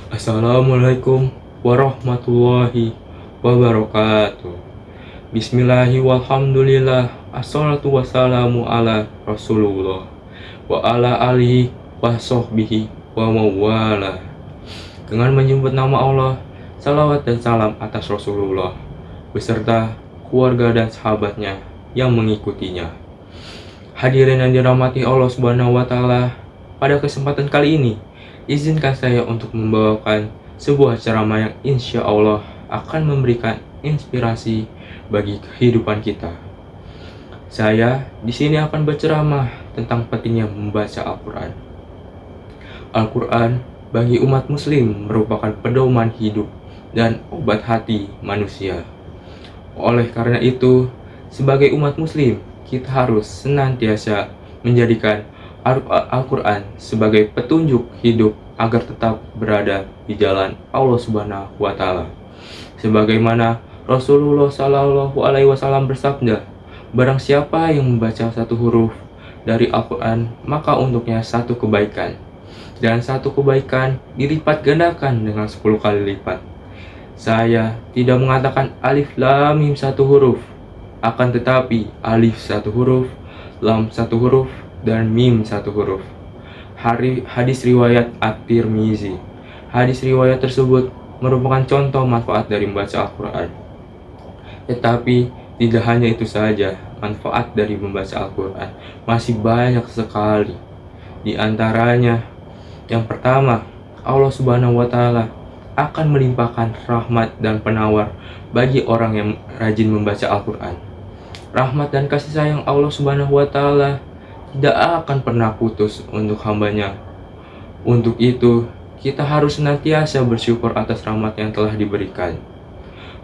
Assalamualaikum warahmatullahi wabarakatuh. Bismillahi walhamdulillah. Assalatu wassalamu ala rasulullah wa ala alihi wa sahbihi wa mawala. Dengan menyebut nama Allah, salawat dan salam atas Rasulullah beserta keluarga dan sahabatnya yang mengikutinya. Hadirin yang dirahmati Allah Subhanahu wa taala, pada kesempatan kali ini izinkan saya untuk membawakan sebuah ceramah yang insya Allah akan memberikan inspirasi bagi kehidupan kita. Saya di sini akan berceramah tentang pentingnya membaca Al-Quran. Al-Quran bagi umat muslim merupakan pedoman hidup dan obat hati manusia. Oleh karena itu, sebagai umat muslim, kita harus senantiasa menjadikan Al-Quran sebagai petunjuk hidup agar tetap berada di jalan Allah Subhanahu wa taala. Sebagaimana Rasulullah Shallallahu alaihi wasallam bersabda, barang siapa yang membaca satu huruf dari Al-Quran, maka untuknya satu kebaikan. Dan satu kebaikan dilipat gandakan dengan 10 kali lipat. Saya tidak mengatakan alif lam mim satu huruf, akan tetapi alif satu huruf, lam satu huruf, dan mim satu huruf. Hadis riwayat At-Tirmizi. Hadis riwayat tersebut merupakan contoh manfaat dari membaca Al-Quran. Tetapi tidak hanya itu saja, manfaat dari membaca Al-Quran masih banyak sekali. Di antaranya, yang pertama, Allah Subhanahu wa taala akan melimpahkan rahmat dan penawar bagi orang yang rajin membaca Al-Quran. Rahmat dan kasih sayang Allah Subhanahu wa taala tidak akan pernah putus untuk hambanya. Untuk itu, kita harus senantiasa bersyukur atas rahmat yang telah diberikan.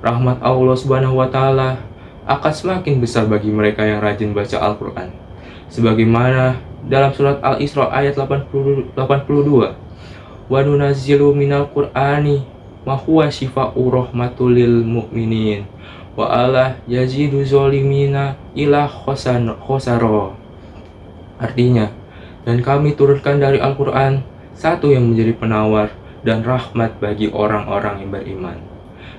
Rahmat Allah Subhanahu wa taala akan semakin besar bagi mereka yang rajin baca Al-Quran. Sebagaimana dalam surat Al-Isra ayat 82, wa nunazzilu minal Qur'ani ma huwa shifaa'u rahmatul lil mu'minin wa ala yazidu zolimina ila khosaro. Artinya, dan kami turunkan dari Al-Quran satu yang menjadi penawar dan rahmat bagi orang-orang yang beriman.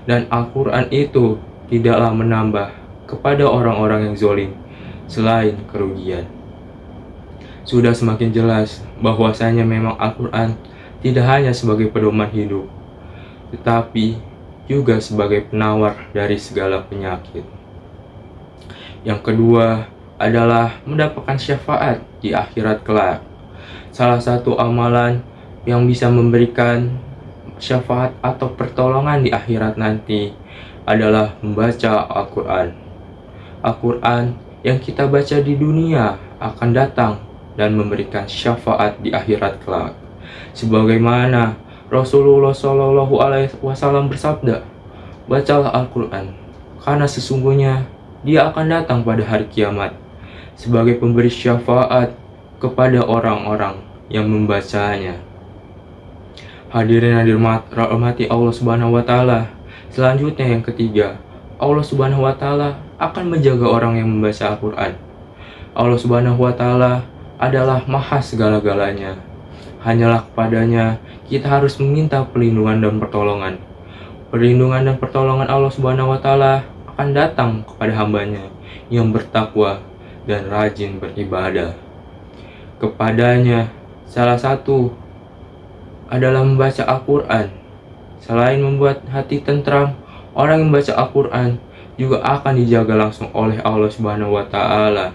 Dan Al-Quran itu tidaklah menambah kepada orang-orang yang zalim selain kerugian. Sudah semakin jelas bahwasanya memang Al-Quran tidak hanya sebagai pedoman hidup, tetapi juga sebagai penawar dari segala penyakit. Yang kedua adalah mendapatkan syafaat di akhirat kelak. Salah satu amalan yang bisa memberikan syafaat atau pertolongan di akhirat nanti adalah membaca Al-Quran. Al-Quran yang kita baca di dunia akan datang dan memberikan syafaat di akhirat kelak. Sebagaimana Rasulullah Shallallahu alaihi wasallam bersabda, bacalah Al-Quran, karena sesungguhnya dia akan datang pada hari kiamat sebagai pemberi syafaat kepada orang-orang yang membacanya. Hadirin yang dirahmati Allah Subhanahu wa taala. Selanjutnya yang ketiga, Allah Subhanahu wa taala akan menjaga orang yang membaca Al-Quran. Allah Subhanahu wa taala adalah maha segala-galanya. Hanyalah kepadanya kita harus meminta perlindungan dan pertolongan. Perlindungan dan pertolongan Allah Subhanahu wa taala akan datang kepada hambanya yang bertakwa dan rajin beribadah kepadanya. Salah satu adalah membaca Al-Quran. Selain membuat hati tentram, orang yang membaca Al-Quran juga akan dijaga langsung oleh Allah Subhanahu wa taala.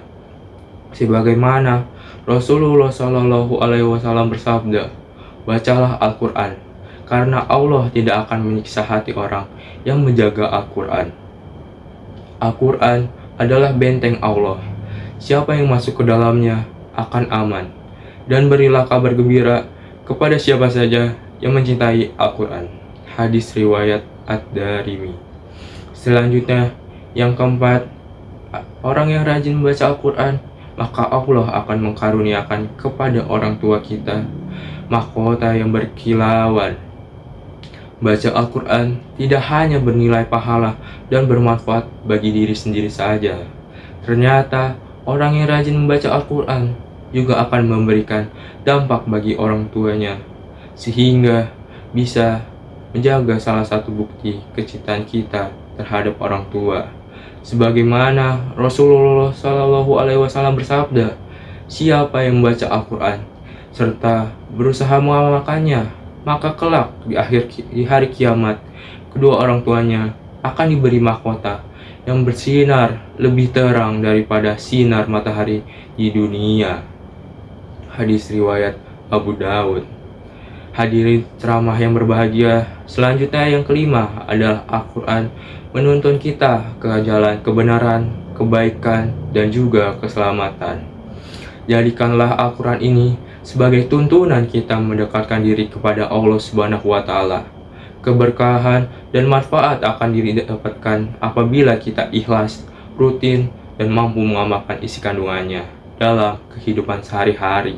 Sebagaimana Rasulullah Shallallahu alaihi wasallam bersabda, bacalah Al-Quran, karena Allah tidak akan menyiksa hati orang yang menjaga Al-Quran. Al-Quran adalah benteng Allah. Siapa yang masuk ke dalamnya akan aman. Dan berilah kabar gembira kepada siapa saja yang mencintai Al-Quran. Hadis riwayat Ad-Darimi. Selanjutnya, yang keempat, orang yang rajin membaca Al-Quran, maka Allah akan mengkaruniakan kepada orang tua kita mahkota yang berkilauan. Baca Al-Quran tidak hanya bernilai pahala dan bermanfaat bagi diri sendiri saja. Ternyata orang yang rajin membaca Al-Quran juga akan memberikan dampak bagi orang tuanya, sehingga bisa menjaga salah satu bukti kecintaan kita terhadap orang tua. Sebagaimana Rasulullah Shallallahu Alaihi Wasallam bersabda, siapa yang membaca Al-Quran serta berusaha mengamalkannya, maka kelak di hari kiamat kedua orang tuanya akan diberi mahkota yang bersinar lebih terang daripada sinar matahari di dunia. Hadis riwayat Abu Daud. Hadirin ceramah yang berbahagia, selanjutnya yang kelima adalah Al-Quran menuntun kita ke jalan kebenaran, kebaikan, dan juga keselamatan. Jadikanlah Al-Quran ini sebagai tuntunan kita mendekatkan diri kepada Allah Subhanahu wa Ta'ala. Keberkahan dan manfaat akan didapatkan apabila kita ikhlas, rutin, dan mampu mengamalkan isi kandungannya dalam kehidupan sehari-hari.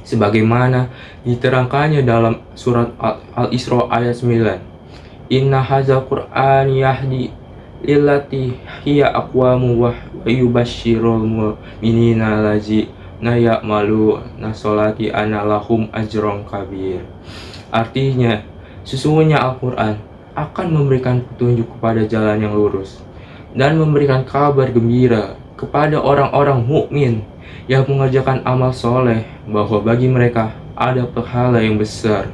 Sebagaimana diterangkannya dalam surat Al-Isra ayat 9. Inna hadzal Qur'an yahdi lillati hiya aqwamu wa yubasyirul mu'minina allazina ya'maluna sholati anna lahum ajrun kabir. Artinya, sesungguhnya Al-Quran akan memberikan petunjuk kepada jalan yang lurus dan memberikan kabar gembira kepada orang-orang mukmin yang mengerjakan amal soleh bahwa bagi mereka ada pahala yang besar.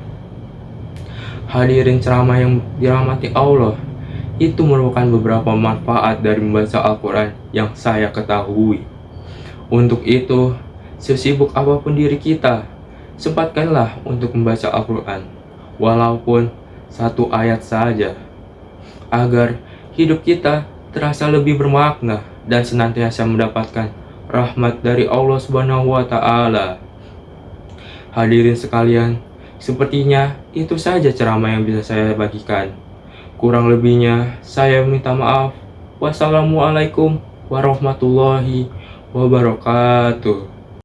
Hadirin ceramah yang dirahmati Allah, itu merupakan beberapa manfaat dari membaca Al-Quran yang saya ketahui. Untuk itu, sesibuk apapun diri kita, sempatkanlah untuk membaca Al-Quran, walaupun satu ayat saja, agar hidup kita terasa lebih bermakna dan senantiasa mendapatkan rahmat dari Allah Subhanahu wa Ta'ala. Hadirin sekalian, sepertinya itu saja ceramah yang bisa saya bagikan. Kurang lebihnya saya minta maaf. Wassalamualaikum warahmatullahi wabarakatuh.